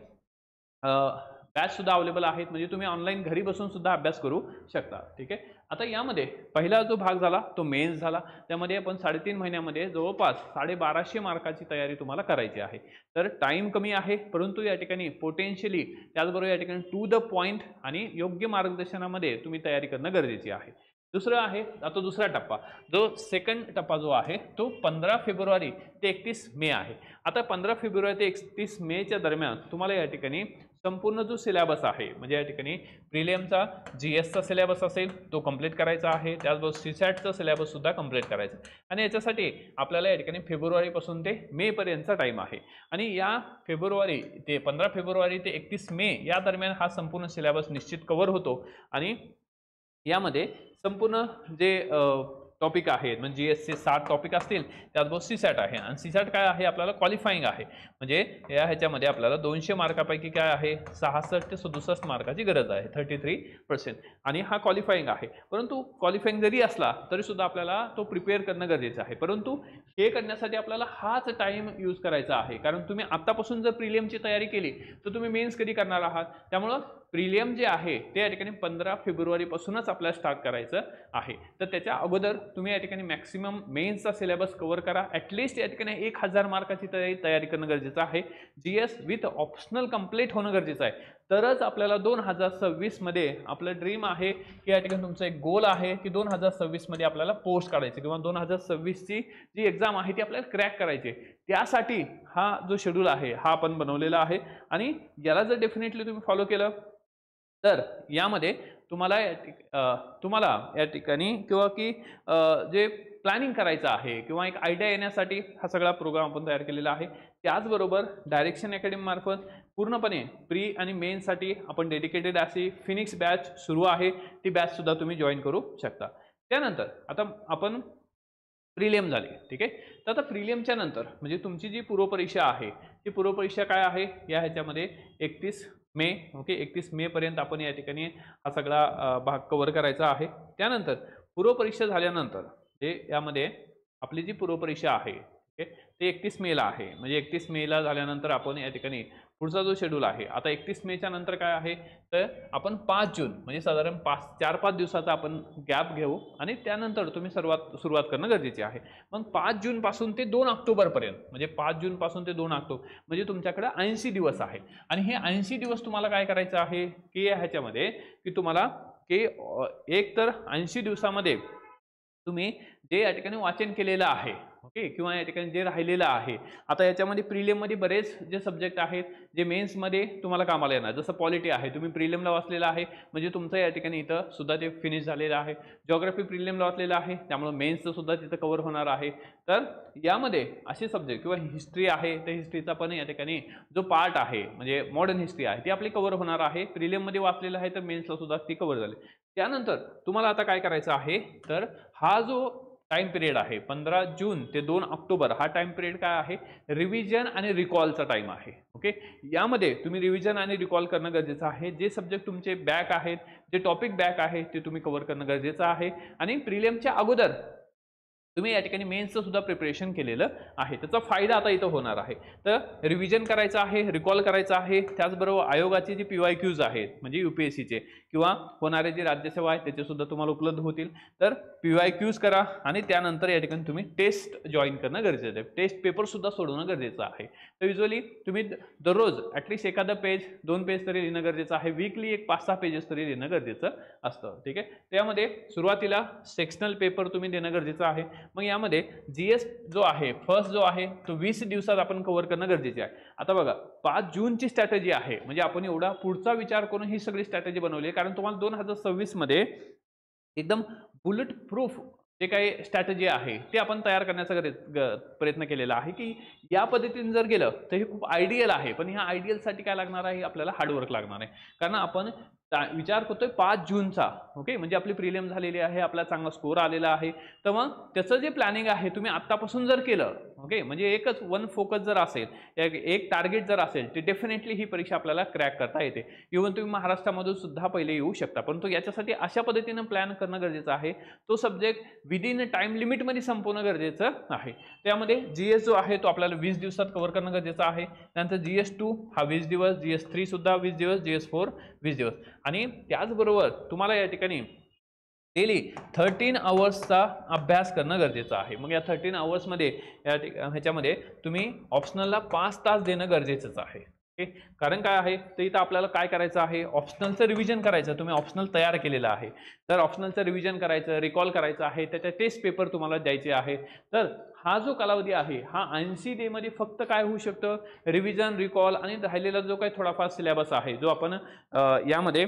बॅच सुद्धा अवेलेबल आहेत. म्हणजे तुम्ही ऑनलाईन घरी बसून सुद्धा अभ्यास करू शकता. ठीक आहे, आता यामध्ये पहिला जो भाग झाला तो मेन्स झाला. त्यामध्ये आपण 3.5 महिन्यामध्ये जवळपास 1250 मार्काची तयारी तुम्हाला करायची आहे. तर टाइम कमी आहे, परंतु या ठिकाणी पोटेन्शियली त्याचबरोबर या ठिकाणी टू द पॉइंट आणि योग्य मार्गदर्शनामध्ये तुम्ही तयारी करणं गरजेची आहे. दुसरं आहे, आता दुसरा टप्पा, जो सेकंड टप्पा जो आहे तो 15 फेब्रुवारी ते 31 मे आहे. आता 15 फेब्रुवारी ते 31 मेच्या दरम्यान तुम्हाला या ठिकाणी संपूर्ण जो सिलेबस आहे, म्हणजे या ठिकाणी प्रिलियमचा GSचा सिलेबस असेल तो कंप्लीट करायचा आहे, त्याचबरोबर CSATचा सिलेबस सुद्धा कंप्लीट करायचा. आणि याच्यासाठी आपल्याला या ठिकाणी फेब्रुवारीपासून ते मे पर्यंतचा टाइम आहे. आणि या 15 फेब्रुवारी ते 31 मे या दरम्यान हा संपूर्ण सिलेबस निश्चित कव्हर होतो. आणि यामध्ये संपूर्ण जे टॉपिक आहेत, म्हणजे GSचे 7 टॉपिक असतील, त्याचबरोबर CSAT आहे. आणि CSAT काय आहे, आपल्याला क्वालिफाईंग आहे. म्हणजे ह्याच्यामध्ये आपल्याला 200 मार्कापैकी काय आहे, 66 ते 67 मार्काची गरज आहे, 33%. आणि हा क्वालिफाईंग आहे. परंतु क्वालिफाईंग जरी असला तरी सुद्धा आपल्याला तो प्रिपेअर करणं गरजेचं आहे. परंतु हे करण्यासाठी आपल्याला हाच टाइम यूज करायचा आहे. कारण तुम्ही आतापासून जर प्रिलियमची तयारी केली तर तुम्ही मेन्स कधी करणार आहात. त्यामुळं प्रिलियम जे आहे ते या ठिकाणी 15 फेब्रुवारीपासूनच आपल्याला स्टार्ट करायचं आहे. तर त्याच्या अगोदर तुम्ही या ठिकाणी मॅक्सिमम मेन्सचा सिलेबस कव्हर करा. ॲटलिस्ट या ठिकाणी 1000 मार्काची तयारी करणं गरजेचं आहे. GS विथ ऑप्शनल कंप्लीट होणं गरजेचं आहे. तरच आपल्याला 2026 मध्ये आपलं ड्रीम आहे की या ठिकाणी तुमचं एक गोल आहे की 2026 मध्ये आपल्याला पोस्ट काढायची किंवा 2026ची जी एक्झाम आहे ती आपल्याला क्रॅक करायची. त्यासाठी हा जो शेड्यूल आहे हा आपण बनवलेला आहे. आणि याला जर डेफिनेटली तुम्ही फॉलो केलं तर यामध्ये तुम्हाला या ठिकाणी किंवा की जे प्लॅनिंग करायचं आहे किंवा एक आयडिया येण्यासाठी हा सगळा प्रोग्राम आपण तयार केलेला आहे. त्याचबरोबर डायरेक्शन अकॅडमी मार्फत पूर्णपणे प्री आणि मेन्ससाठी आपण डेडिकेटेड अशी फिनिक्स बॅच सुरू आहे. ती बॅच सुद्धा तुम्ही जॉईन करू शकता. त्यानंतर आता आपण प्रिलियम झाली. ठीक आहे, तर आता प्रिलियमच्या नंतर म्हणजे तुमची जी पूर्वपरीक्षा आहे ती पूर्वपरीक्षा काय आहे, या ह्याच्यामध्ये 31 मे, ओके, 31 मे पर्यंत आपण या ठिकाणी हा सगळा भाग कव्हर करायचा आहे. त्यानंतर पूर्वपरीक्षा झाल्यानंतर जे यामध्ये आपली जी पूर्वपरीक्षा आहे, ओके, ते 31 मेला आहे. म्हणजे 31 मेला झाल्यानंतर आपण या ठिकाणी पुढचा जो शेड्यूल आहे, आता 31 मेच्या नंतर काय आहे, तर आपण 5 जून म्हणजे साधारण 4-5 दिवसाचा आपण गॅप घेऊ आणि त्यानंतर तुम्ही सुरुवात करणं गरजेचे आहे. मग 5 जून पासून ते 2 ऑक्टोबरपर्यंत, म्हणजे 5 जून पासून ते 2 ऑक्टोबर म्हणजे तुमच्याकडे 80 दिवस आहे. आणि हे 80 दिवस तुम्हाला काय करायचं आहे की ह्याच्यामध्ये की तुम्हाला की एक तर 80 दिवसामध्ये तुम्ही जे या ठिकाणी वाचन केलेलं आहे, ओके, किंवा या ठिकाणी जे राहिलेलं आहे, आता याच्यामध्ये प्रिलिममध्ये बरेच जे सब्जेक्ट आहेत जे मेन्समध्ये तुम्हाला कामाला येणार, जसं पॉलिटी आहे, तुम्ही प्रिलिमला वाचलेलं आहे म्हणजे तुमचं या ठिकाणी इथं सुद्धा ते फिनिश झालेलं आहे. जिओग्राफी प्रिलिमला वाचलेलं आहे त्यामुळे मेन्सचं सुद्धा तिथं कव्हर होणार आहे. तर यामध्ये असे सब्जेक्ट किंवा हिस्ट्री आहे तर हिस्ट्रीचा पण या ठिकाणी जो पार्ट आहे म्हणजे मॉडर्न हिस्ट्री आहे ती आपली कव्हर होणार आहे. प्रिलिममध्ये वाचलेलं आहे तर मेन्सला सुद्धा ती कव्हर झाली. त्यानंतर तुम्हाला आता काय करायचं आहे, तर हा जो टाइम पिरियड आहे 15 जून ते 2 ऑक्टोबर हा टाइम पिरियड काय आहे, रिव्हिजन आणि रिकॉलचा टाइम आहे. ओके, यामध्ये तुम्ही रिव्हिजन आणि रिकॉल करणं गरजेचं आहे. जे सब्जेक्ट तुमचे बॅक आहेत, जे टॉपिक बॅक आहे ते तुम्ही कव्हर करणं गरजेचं आहे. आणि प्रिलिमच्या अगोदर तुम्ही या ठिकाणी मेन्सचं सुद्धा प्रिपरेशन केलेलं आहे, त्याचा फायदा आता इथं होणार आहे. तर रिव्हिजन करायचं आहे, रिकॉल करायचं आहे. त्याचबरोबर आयोगाचे जे PYQs आहेत म्हणजे UPSCचे किंवा होणारे जे राज्यसेवा आहेत त्याचे सुद्धा तुम्हाला उपलब्ध होतील. तर PYQs करा आणि त्यानंतर या ठिकाणी तुम्ही टेस्ट जॉईन करणं गरजेचं आहे. टेस्ट पेपर सुद्धा सोडवणं गरजेचं आहे. तर युजली तुम्ही दररोज ॲटलिस्ट एखादं पेज 2 पेज तरी लिहिणं गरजेचं आहे. वीकली एक 5-6 पेजेस तरी लिहिणं गरजेचं असतं. ठीक आहे, त्यामध्ये सुरुवातीला सेक्शनल पेपर तुम्ही देणं गरजेचं आहे. मग यामध्ये GS जो आहे फर्स्ट जो आहे तो 20 दिवसात आपण कव्हर करणं गरजेचे आहे. आता बघा 5 जूनची स्ट्रॅटेजी आहे म्हणजे आपण एवढा पुढचा विचार करून ही सगळी स्ट्रॅटेजी बनवली आहे, कारण तुम्हाला 2026 मध्ये एकदम बुलेट प्रूफ जे काही स्ट्रॅटेजी आहे ते आपण तयार करण्याचा प्रयत्न केलेला आहे की या पद्धतीने जर गेलं तर हे खूप आयडियल आहे. पण ह्या आयडियलसाठी काय लागणार आहे, आपल्याला हार्डवर्क लागणार आहे. कारण आपण विचार करतोय 5 जूनचा, ओके, म्हणजे आपली प्रिलिम झालेली आहे, आपला चांगला स्कोर आलेला आहे. तर मग त्याचं जे प्लॅनिंग आहे तुम्ही आत्तापासून जर केलं, ओके, म्हणजे एकच वन फोकस जर असेल, एक टार्गेट जर असेल तर डेफिनेटली ही परीक्षा आपल्याला क्रॅक करता येते. इव्हन तुम्ही महाराष्ट्रामधून सुद्धा पहिले येऊ शकता, पण तो याच्यासाठी अशा पद्धतीनं प्लॅन करणं गरजेचं आहे. तो सब्जेक्ट विदिन टाइम लिमिटमध्ये संपवणं गरजेचं आहे. त्यामध्ये GS जो आहे तो आपल्याला 20 दिवसात कव्हर करणं गरजेचं आहे. त्यानंतर GS2 हा 20 दिवस, GS3 सुद्धा 20 दिवस, GS4 20 दिवस. आणि त्याचबरोबर तुम्हाला या ठिकाणी डेली 13 आवर्सचा अभ्यास करणं गरजेचं आहे. मग या 13 आवर्समध्ये ह्याच्यामध्ये तुम्ही ऑप्शनलला 5 तास देणं गरजेचंच आहे. ओके, कारण काय आहे तर इथं आपल्याला काय करायचं आहे, ऑप्शनलचं रिव्हिजन करायचं. तुम्ही ऑप्शनल तयार केलेलं आहे तर ऑप्शनलचं रिव्हिजन करायचं, रिकॉल करायचं आहे, त्याच्या टेस्ट पेपर तुम्हाला द्यायचे आहे. तर हा जो कालावधी आहे हा 80 डे मध्ये फक्त काय होऊ शकतं, रिव्हिजन, रिकॉल आणि राहिलेला जो काही थोडाफार सिलेबस आहे जो आपण यामध्ये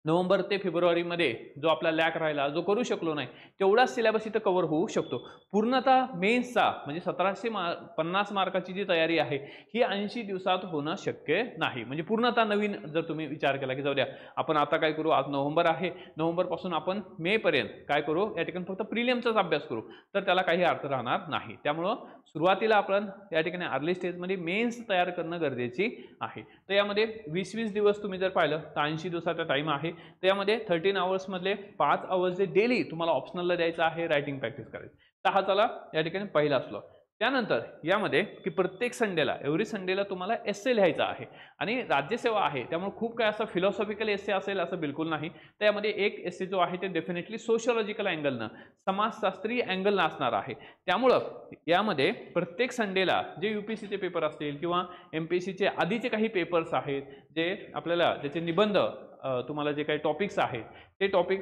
नोव्हेंबर ते फेब्रुवारीमध्ये जो आपला लॅक राहिला, जो करू शकलो नाही, तेवढाच सिलेबस इथं कव्हर होऊ शकतो. पूर्णतः मेन्सचा म्हणजे 1750 मार्काची जी तयारी आहे ही 80 दिवसात होणं शक्य नाही. म्हणजे पूर्णतः नवीन जर तुम्ही विचार केला की जाऊ द्या आपण आता काय करू, आज नोव्हेंबर आहे, नोव्हेंबरपासून आपण मेपर्यंत काय करू, या ठिकाणी फक्त प्रिलिमचाच अभ्यास करू, तर त्याला काही अर्थ राहणार नाही. त्यामुळं सुरुवातीला आपण या ठिकाणी अर्ली स्टेजमध्ये मेन्स तयार करणं गरजेची आहे. तर यामध्ये 20-20 दिवस तुम्ही जर पाहिलं तर 80 दिवसाचा टाइम आहे. त्यामध्ये 13 आवर्स मधले 5 आवर्स जे डेली तुम्हाला ऑप्शनलला द्यायचं आहे, रायटिंग प्रॅक्टिस करायची. तर हा चला या ठिकाणी पहिला असलो. त्यानंतर यामध्ये की प्रत्येक संडेला, एव्हरी संडेला तुम्हाला एस्से लिहायचा आहे. आणि राज्यसेवा आहे त्यामुळे खूप काय असं फिलॉसॉफिकल एस्से असेल असं बिलकुल नाही. त्यामध्ये एक एस्से जो आहे ते डेफिनेटली सोशियोलॉजिकल अँगलनं, समाजशास्त्रीय अँगलनं असणार आहे. त्यामुळं यामध्ये प्रत्येक संडेला जे UPSCचे पेपर असतील किंवा MPSCचे आधीचे काही पेपर्स आहेत जे आपल्याला ज्याचे निबंध तुम्हाला जे काही टॉपिक्स आहेत ते टॉपिक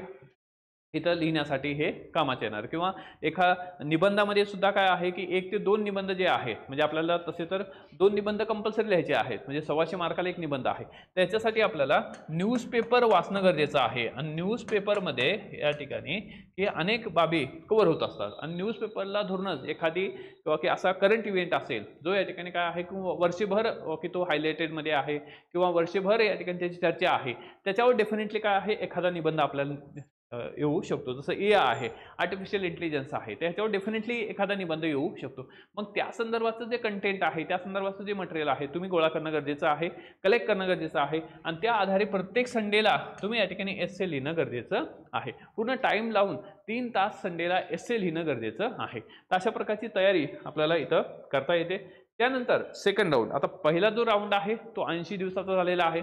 इथं लिहिण्यासाठी हे कामाचे येणार. किंवा एका निबंधामध्ये सुद्धा काय आहे की 1 ते 2 निबंध जे आहेत, म्हणजे आपल्याला तसे तर 2 निबंध कंपल्सरी लिहायचे आहेत, म्हणजे 125 मार्काला एक निबंध आहे. त्याच्यासाठी आपल्याला न्यूजपेपर वाचणं गरजेचं आहे. आणि न्यूजपेपरमध्ये या ठिकाणी हे अनेक बाबी कव्हर होत असतात. आणि न्यूजपेपरला धरूनच एखादी किंवा की असा करंट इव्हेंट असेल जो या ठिकाणी काय आहे किंवा वर्षभर की तो हायलाइटेडमध्ये आहे किंवा वर्षभर या ठिकाणी त्याची चर्चा आहे, त्याच्यावर डेफिनेटली काय आहे एखादा निबंध आपल्याला येऊ शकतो, जसं AI आहे, आर्टिफिशियल इंटेलिजन्स आहे, त्याच्यावर डेफिनेटली एखादा निबंध येऊ शकतो. मग त्या संदर्भाचं जे कंटेंट आहे, त्या संदर्भाचं जे मटेरियल आहे, तुम्ही गोळा करणं गरजेचं आहे, कलेक्ट करणं गरजेचं आहे आणि त्या आधारे प्रत्येक संडेला तुम्ही या ठिकाणी एस्से लिहिणं गरजेचं आहे. पूर्ण टाइम लावून 3 तास संडेला एस्से लिहिणं गरजेचं आहे. तर अशा प्रकारची तयारी आपल्याला इथं करता येते. त्यानंतर सेकंड राऊंड, आता पहिला जो राऊंड आहे तो 80 दिवसाचा झालेला आहे.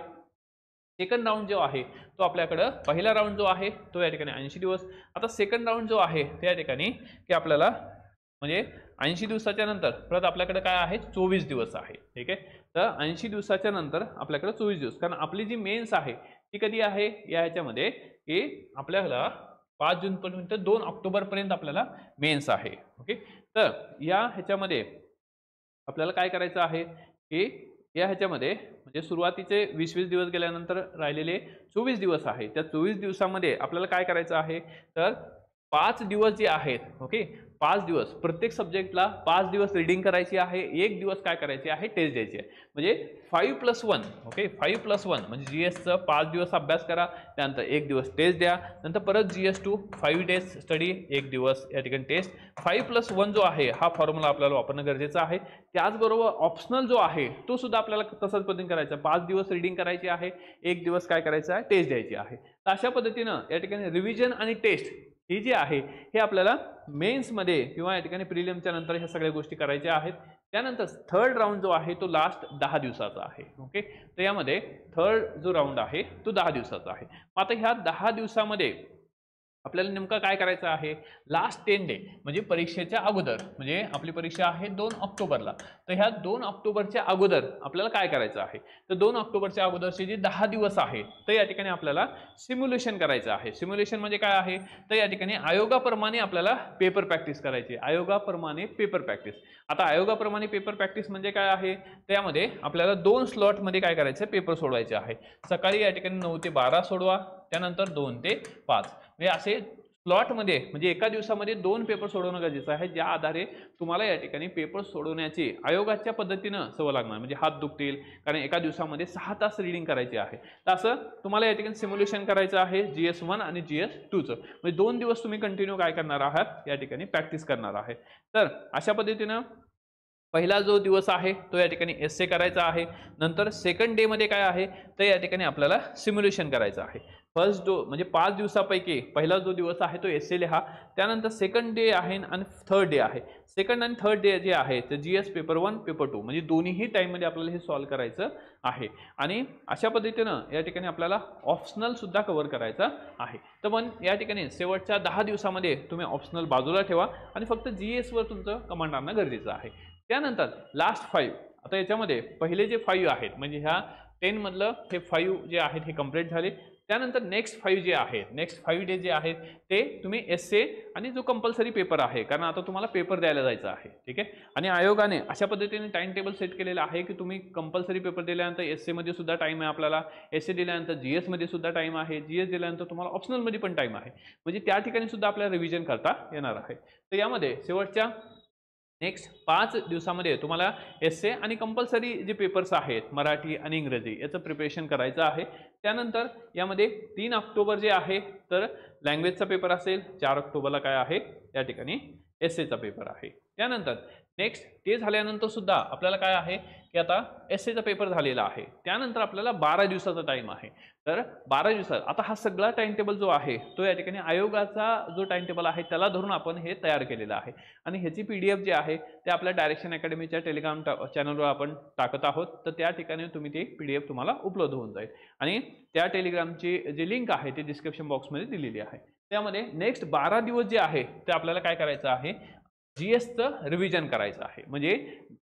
सेकंड राऊंड जो आहे तो आपल्याकडं, पहिला राऊंड जो आहे तो या ठिकाणी 80 दिवस. आता सेकंड राऊंड जो आहे त्या ठिकाणी की आपल्याला म्हणजे 80 दिवसाच्या नंतर परत आपल्याकडे काय आहे, 24 दिवस आहे. ठीक आहे, तर 80 दिवसाच्या नंतर आपल्याकडे 24 दिवस, कारण आपली जी मेन्स आहे ती कधी आहे या ह्याच्यामध्ये की आपल्याला 5 जून पर्यंत 2 ऑक्टोबर पर्यंत आपल्याला मेन्स आहे. ओके, तर या ह्याच्यामध्ये आपल्याला काय करायचं आहे की या ह्याच्यामध्ये म्हणजे सुरुवातीचे 20-20 दिवस गेल्यानंतर राहिलेले 24 दिवस आहे. त्या 24 दिवसामध्ये आपल्याला काय करायचं आहे, तर 5 दिवस जे आहेत, ओके, 5 दिवस प्रत्येक सब्जेक्टला 5 दिवस रीडिंग करायची आहे, 1 दिवस काय करायची आहे, टेस्ट द्यायची आहे. म्हणजे 5+1, ओके, 5+1 म्हणजे GS चं 5 दिवस अभ्यास करा, त्यानंतर 1 दिवस टेस्ट द्या, नंतर परत GS2 5 डेज स्टडी, 1 दिवस या ठिकाणी टेस्ट. 5+1 जो आहे हा फॉर्म्युला आपल्याला वापरणं गरजेचं आहे. त्याचबरोबर ऑप्शनल जो आहे तो सुद्धा आपल्याला तसंच पद्धतीने करायचा. 5 दिवस रीडिंग करायची आहे, 1 दिवस काय करायचं आहे, टेस्ट द्यायची आहे. तर अशा पद्धतीनं या ठिकाणी रिव्हिजन आणि टेस्ट ही जी आहे हे आपल्याला मेन्समध्ये किंवा या ठिकाणी प्रिलिम्सच्या नंतर ह्या सगळ्या गोष्टी करायच्या आहेत. त्यानंतर थर्ड राऊंड जो आहे तो लास्ट 10 दिवसाचा आहे. ओके, तर यामध्ये थर्ड जो राऊंड आहे तो 10 दिवसाचा आहे. आता ह्या 10 दिवसामध्ये आपल्याला नेमकं काय करायचं आहे, लास्ट 10 डे म्हणजे परीक्षेच्या अगोदर, म्हणजे आपली परीक्षा आहे 2 ऑक्टोबरला, तर ह्या 2 ऑक्टोबरच्या अगोदर आपल्याला काय करायचं आहे, तर 2 ऑक्टोबरच्या अगोदरचे जे 10 दिवस आहे तर या ठिकाणी आपल्याला सिम्युलेशन करायचं आहे. सिम्युलेशन म्हणजे काय आहे, तर या ठिकाणी आयोगाप्रमाणे आपल्याला पेपर प्रॅक्टिस करायची. आयोगाप्रमाणे पेपर प्रॅक्टिस. आता आयोगाप्रमाणे पेपर प्रॅक्टिस म्हणजे काय आहे, त्यामध्ये आपल्याला 2 स्लॉटमध्ये काय करायचं, पेपर सोडवायचे आहे. सकाळी या ठिकाणी 9 ते 12 सोडवा, त्यानंतर 2 ते 5 म्हणजे असे स्लॉटमध्ये, म्हणजे एका दिवसामध्ये 2 पेपर सोडवणं गरजेचं आहे, ज्या आधारे तुम्हाला या ठिकाणी पेपर सोडवण्याची आयोगाच्या पद्धतीनं सवय लागणार. म्हणजे हात दुखतील, कारण एका दिवसामध्ये 6 तास रीडिंग करायची आहे. तर असं तुम्हाला या ठिकाणी सिम्युलेशन करायचं आहे GS1 आणि GS2चं. म्हणजे 2 दिवस तुम्ही कंटिन्यू काय करणार आहात, या ठिकाणी प्रॅक्टिस करणार आहे. तर अशा पद्धतीनं पहिला जो दिवस आहे तो या ठिकाणी एस्से करायचा आहे. नंतर सेकंड डे मध्ये काय आहे, तर या ठिकाणी आपल्याला सिम्युलेशन करायचं आहे. फर्स्ट डो म्हणजे 5 दिवसापैकी पहिला जो दिवस आहे तो एस्से लिहा. त्यानंतर सेकंड डे आहे आणि थर्ड डे आहे. सेकंड आणि थर्ड डे जे आहे ते GS पेपर 1 पेपर 2 म्हणजे दोन्हीही टाइममध्ये आपल्याला हे सॉल्व्ह करायचं आहे. आणि अशा पद्धतीनं या ठिकाणी आपल्याला ऑप्शनल सुद्धा कव्हर करायचा आहे. तर पण या ठिकाणी शेवटच्या 10 दिवसामध्ये तुम्ही ऑप्शनल बाजूला ठेवा आणि फक्त GS वर तुमचं कमांड आणणं गरजेचं आहे. त्यानंतर लास्ट 5, आता याच्यामध्ये पहिले जे 5 आहेत म्हणजे ह्या 10 मधलं हे 5 जे आहेत हे कंप्लीट झाले. त्यानंतर नेक्स्ट 5 जे आहेत, नेक्स्ट 5 डे जे आहेत ते तुम्ही एस्से आणि जो कंपल्सरी पेपर आहे, कारण आता तुम्हाला पेपर द्यायला जायचं आहे. ठीक आहे, आणि आयोगाने अशा पद्धतीने टाइम टेबल सेट केलेलं आहे की तुम्ही कंपल्सरी पेपर दिल्यानंतर एस्से मध्ये सुद्धा टाइम आहे आपल्याला, एस्से दिल्यानंतर GS मध्ये सुद्धा टाइम आहे, GS दिल्यानंतर तुम्हाला ऑप्शनल मध्ये पण टाइम आहे. म्हणजे त्या ठिकाणी सुद्धा आपल्याला रिव्हिजन करता येणार आहे. तर यामध्ये शेवटच्या नेक्स्ट 5 दिवसामध्ये तुम्हाला एस्से आणि कंपल्सरी जे पेपर्स आहेत मराठी आणि इंग्रजी याचं प्रिपरेशन करायचं आहे. त्यानंतर यामध्ये 3 ऑक्टोबर जे आहे तर लँग्वेजचा पेपर असेल, 4 ऑक्टोबरला काय आहे या ठिकाणी एस्सेचा पेपर आहे. त्यानंतर नेक्स्ट ते झाल्यानंतर सुद्धा आपल्याला काय आहे की आता एस्सेचा पेपर झालेला आहे, त्यानंतर आपल्याला 12 दिवसाचा टाइम आहे. तर 12 दिवसात आता हा सगळा टाइम टेबल जो आहे तो या ठिकाणी आयोगाचा जो टाइम टेबल आहे त्याला धरून आपण हे तयार केलेलं आहे. आणि ह्याची PDF जी आहे ते आपल्या डायरेक्शन अकॅडमीच्या टेलिग्राम चॅनलवर आपण टाकत आहोत. तर त्या ठिकाणी तुम्ही ती PDF तुम्हाला उपलब्ध होऊन जाईल आणि त्या टेलिग्रामची जी लिंक आहे ती डिस्क्रिप्शन बॉक्समध्ये दिलेली आहे. त्यामध्ये नेक्स्ट 12 दिवस जे आहे ते आपल्याला काय करायचं आहे, GSचं रिव्हिजन करायचं आहे. म्हणजे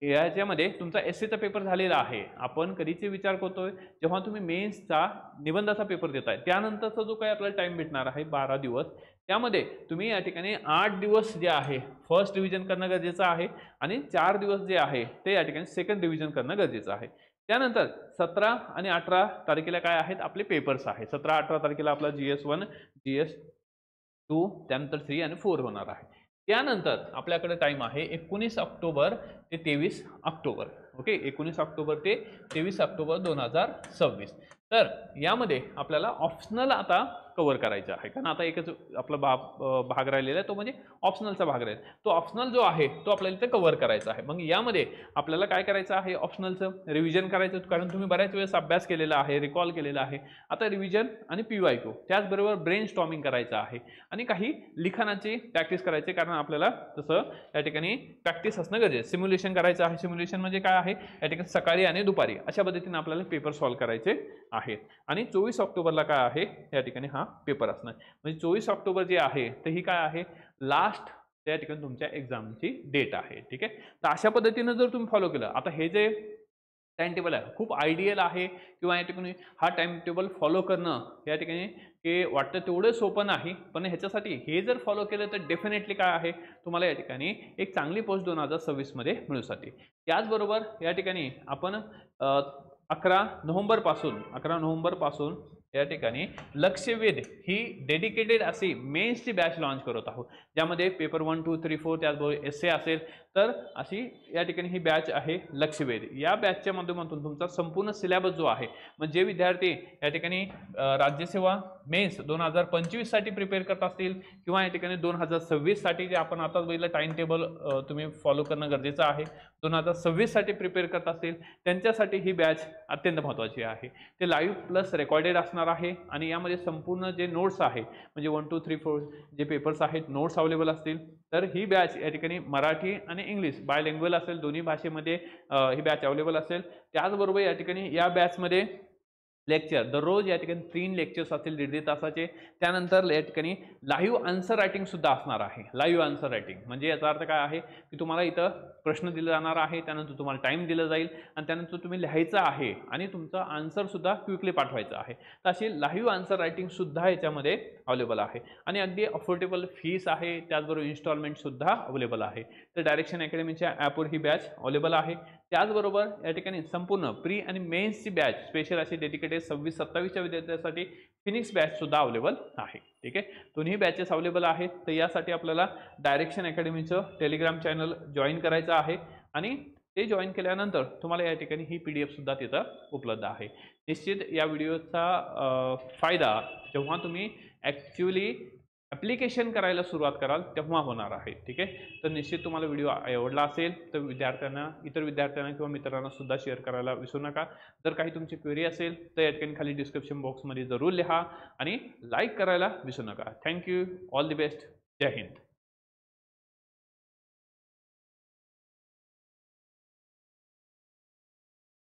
याच्यामध्ये तुमचा एस्सेचा पेपर झालेला आहे. आपण कधीचे विचार करतोय, जेव्हा तुम्ही मेन्सचा निबंधाचा पेपर देताय त्यानंतरचा जो काही आपल्याला टाइम भेटणार आहे 12 दिवस, त्यामध्ये तुम्ही या ठिकाणी 8 दिवस जे आहे फर्स्ट रिव्हिजन करणं गरजेचं आहे आणि 4 दिवस जे आहे ते या ठिकाणी सेकंड रिव्हिजन करणं गरजेचं आहे. त्यानंतर 17 आणि 18 तारखेला काय आहेत आपले पेपर्स आहे. 17-18 तारखेला आपला GS1 GS2 त्यानंतर 3 आणि 4 होणार आहे. त्यानंतर आपल्याकडे टाइम आहे 19 ऑक्टोबर ते 23 ऑक्टोबर. ओके, 19 ऑक्टोबर ते 23 ऑक्टोबर 2026. तर यामध्ये आपल्याला ऑप्शनल आता कव्हर करायचा आहे, कारण आता एकच आपला भाग राहिलेला आहे, तो म्हणजे ऑप्शनलचा भाग राहील. तो ऑप्शनल जो आहे तो आपल्याला इथे कव्हर करायचा आहे. मग यामध्ये आपल्याला काय करायचं आहे, ऑप्शनलचं रिव्हिजन करायचं, कारण तुम्ही बऱ्याच वेळेस अभ्यास केलेला आहे, रिकॉल केलेला आहे. आता रिव्हिजन आणि PYQ त्याचबरोबर ब्रेन स्टॉर्मिंग करायचं आहे आणि काही लिखाणाची प्रॅक्टिस करायची, कारण आपल्याला तसं या ठिकाणी प्रॅक्टिस असणं गरजेचं. सिम्युलेशन करायचं आहे. सिम्युलेशन म्हणजे काय आहे, या ठिकाणी सकाळी आणि दुपारी अशा पद्धतीने आपल्याला पेपर सॉल्व्ह करायचे आहेत. आणि 24 ऑक्टोबरला काय आहे, या ठिकाणी हा पेपर असणार. म्हणजे 24 ऑक्टोबर जे आहे तर ही काय आहे, लास्ट त्या ठिकाणी तुमच्या एक्झामची डेट आहे. ठीक आहे. तर अशा पद्धतीने जर तुम्ही फॉलो केलं, आता हे जे टाइम टेबल आहे खूप आयडियल आहे, किंवा या ठिकाणी हा टाइम टेबल फॉलो करणं या ठिकाणी हे वाटतं तेवढं सोपं नाही, पण ह्याच्यासाठी हे जर फॉलो केलं तर डेफिनेटली काय आहे, तुम्हाला या ठिकाणी एक चांगली पोस्ट 2026 मध्ये मिळू शकते. त्याचबरोबर या ठिकाणी आपण 11 नोव्हेंबर पासून या ठिकाणी लक्षवेध ही डेडिकेटेड अशी मेन्सची बॅच लॉन्च करत आहोत, ज्यामध्ये पेपर 1, 2, 3, 4 त्याचबरोबर एस्से असेल. तर अशी या ठिकाणी ही बॅच आहे लक्षवेध. या बॅचच्या माध्यमातून तुमचा संपूर्ण सिलेबस जो आहे, म्हणजे विद्यार्थी या ठिकाणी राज्यसेवा मेन्स 2025 साठी प्रिपेअर करत असतील, किंवा या ठिकाणी 2026 साठी जे आपण आता बघितलं टाइम टेबल तुम्ही फॉलो करणं गरजेचं आहे, 2026 साठी प्रिपेअर करत असतील त्यांच्यासाठी ही बॅच अत्यंत महत्त्वाची आहे. ते लाईव्ह प्लस रेकॉर्डेड असणार आहे, आणि यामध्ये संपूर्ण जे नोट्स आहे, म्हणजे 1, 2, 3, 4 जे पेपर्स आहेत नोट्स अवेलेबल असतील. तर ही बॅच या ठिकाणी मराठी आणि इंग्लिश बायलिंग्वल असेल, दोन्ही भाषेमध्ये ही बॅच अवेलेबल असेल. त्याचबरोबर या ठिकाणी या बॅचमध्ये लेक्चर दररोज या ठिकाणी 3 लेक्चर्स असतील 1.5 तासाचे. त्यानंतर या ठिकाणी लाईव्ह आन्सर रायटिंग सुद्धा असणार आहे. लाईव्ह आन्सर रायटिंग म्हणजे याचा अर्थ काय आहे, की तुम्हाला इथं प्रश्न दिला जाणार आहे, त्यानंतर तुम्हाला टाइम दिला जाईल, आणि त्यानंतर तुम्ही लिहायचं आहे आणि तुमचा आन्सर सुद्धा क्विकली पाठवायचा आहे. तर अशी लाईव्ह आन्सर रायटिंग सुद्धा याच्यामध्ये अवेलेबल आहे, आणि अगदी अफोर्डेबल फीस आहे. त्याचबरोबर इन्स्टॉलमेंट सुद्धा अवेलेबल आहे. तर डायरेक्शन अकॅडमीच्या ॲपवर ही बॅच अवेलेबल आहे. त्याचबरोबर या ठिकाणी संपूर्ण प्री आणि मेन्सची बॅच स्पेशल अशी डेडिकेटेड 26-27च्या विद्यार्थ्यांसाठी फिनिक्स बॅच सुद्धा अवेलेबल आहे. ठीक आहे. दोन्ही बॅचेस अवेलेबल आहेत. तर यासाठी आपल्याला डायरेक्शन अकॅडमीचं टेलिग्राम चॅनल जॉईन करायचं आहे, आणि ते जॉईन केल्यानंतर तुम्हाला या ठिकाणी ही PDF सुद्धा तिथं उपलब्ध आहे. निश्चित या व्हिडिओचा फायदा जेव्हा तुम्ही ॲक्च्युअली ॲप्लिकेशन करायला सुरुवात कराल तेव्हा होणार आहे. ठीक आहे. तर निश्चित तुम्हाला व्हिडिओ आवडला असेल तर इतर विद्यार्थ्यांना किंवा मित्रांना सुद्धा शेअर करायला विसरू नका. जर काही तुमची क्वेरी असेल तर या ठिकाणी खाली डिस्क्रिप्शन बॉक्समध्ये जरूर लिहा, आणि लाईक करायला विसरू नका. थँक्यू. All the best. जय हिंद.